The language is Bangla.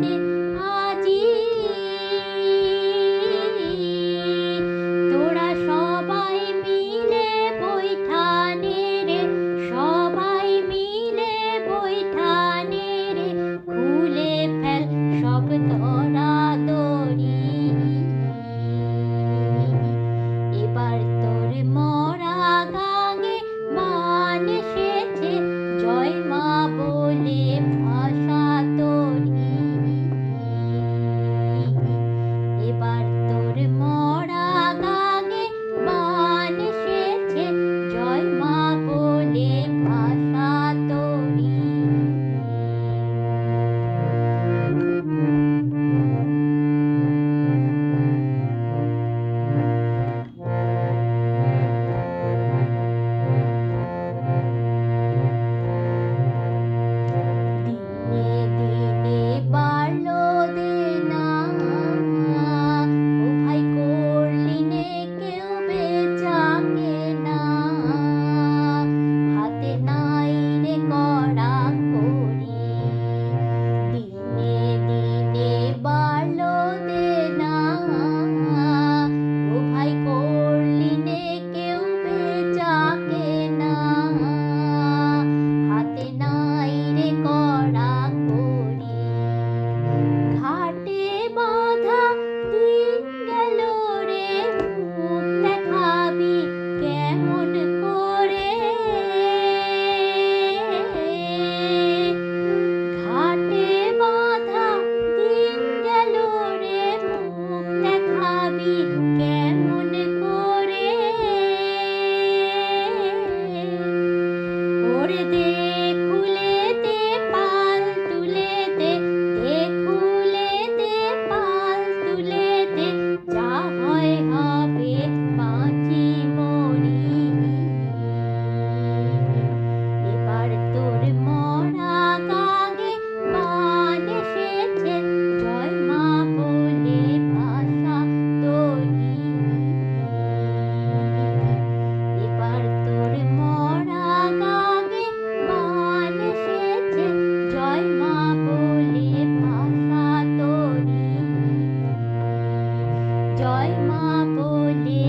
দে আজি। তোরা সবাই মিলে বৈঠানে রে, সবাই মিলে বৈঠানে রে, খুলে ফেল সব দরাদরি। এবার তোর মরা গাঙে বান এসেছে, জয় মা বলে ভাষা তোরি। এবার তোর মরা গাঙে বান এসেছে, জয় মা বলে ভাষা তোরি। জয় মা বলে